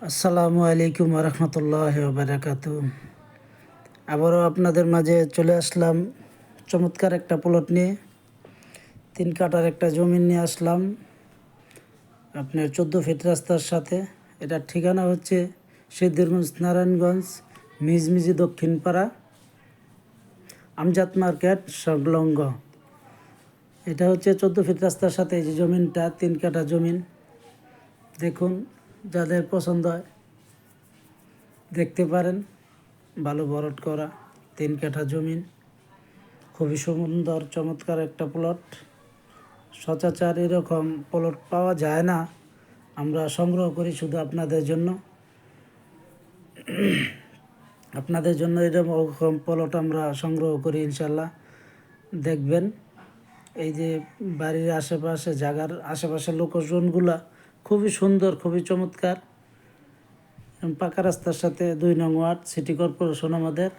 আসসালামু আলাইকুম রহমতুল্লাহ বারাকাতু। আবারও আপনাদের মাঝে চলে আসলাম চমৎকার একটা প্লট নিয়ে। 3 কাঠার একটা জমি নিয়ে আসলাম আপনার 14 ফিট রাস্তার সাথে। এটার ঠিকানা হচ্ছে সিদ্ধিরগঞ্জ, নারায়ণগঞ্জ, মিজমিজি দক্ষিণপাড়া, আমজাদ মার্কেট সংলগ্ন। এটা হচ্ছে 14 ফিট রাস্তার সাথে এই যে জমিনটা, 3 কাঠা জমিন। দেখুন, যাদের পছন্দ হয় দেখতে পারেন। ভালো ভরাট করা 3 কাঠা জমিন, খুবই সুন্দর চমৎকার একটা প্লট। সচরাচর এরকম প্লট পাওয়া যায় না, আমরা সংগ্রহ করি শুধু আপনাদের জন্য। এরকম প্লট আমরা সংগ্রহ করি ইনশাল্লাহ। দেখবেন এই যে বাড়ির আশেপাশে, জায়গার আশেপাশে লোকেশনগুলা খুবই সুন্দর, খুবই চমৎকার। পাকা রাস্তার সাথে 2 নং ওয়ার্ড, সিটি কর্পোরেশন আমাদের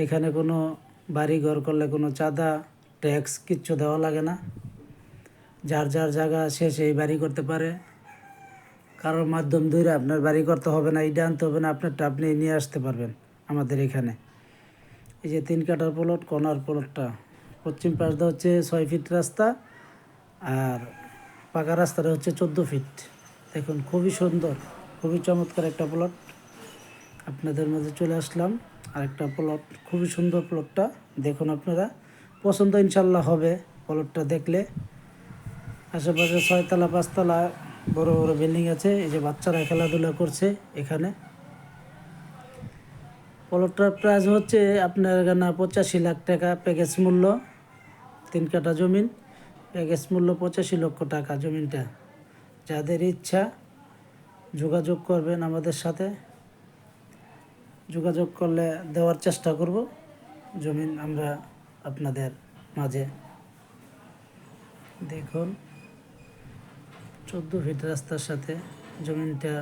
এখানে কোনো বাড়ি ঘর করলে কোনো চাঁদা, ট্যাক্স কিচ্ছু দেওয়া লাগে না। যার যার জায়গা সে সেই বাড়ি করতে পারে। কারোর মাধ্যম ধরে আপনার বাড়ি করতে হবে না, ইটা আনতে হবে না, আপনারটা আপনি নিয়ে আসতে পারবেন আমাদের এখানে। এই যে 3 কাঠার প্লট, কর্নার প্লটটা পশ্চিম পাশটা হচ্ছে 6 ফিট রাস্তা, আর পাকা রাস্তাটা হচ্ছে 14 ফিট। দেখুন, খুবই সুন্দর, খুবই চমৎকার একটা প্লট। আপনাদের মাঝে চলে আসলাম আরেকটা প্লট, খুবই সুন্দর প্লটটা। দেখুন, আপনারা পছন্দ ইনশাল্লাহ হবে প্লটটা দেখলে। আশেপাশে 6 তলা 5 তলা বড় বড় বিল্ডিং আছে। এই যে বাচ্চারা খেলাধুলা করছে এখানে। প্লটটার প্রাইস হচ্ছে আপনার এখানে 85 লাখ টাকা প্যাকেজ মূল্য। 3 কাঠা জমিন, প্যাকেজ মূল্য 85 লক্ষ টাকা জমিনটা। যাদের ইচ্ছা যোগাযোগ করবেন আমাদের সাথে। যোগাযোগ করলে দেওয়ার চেষ্টা করব জমিন আমরা আপনাদের মাঝে। দেখুন, 14 ফিট রাস্তার সাথে জমিনটা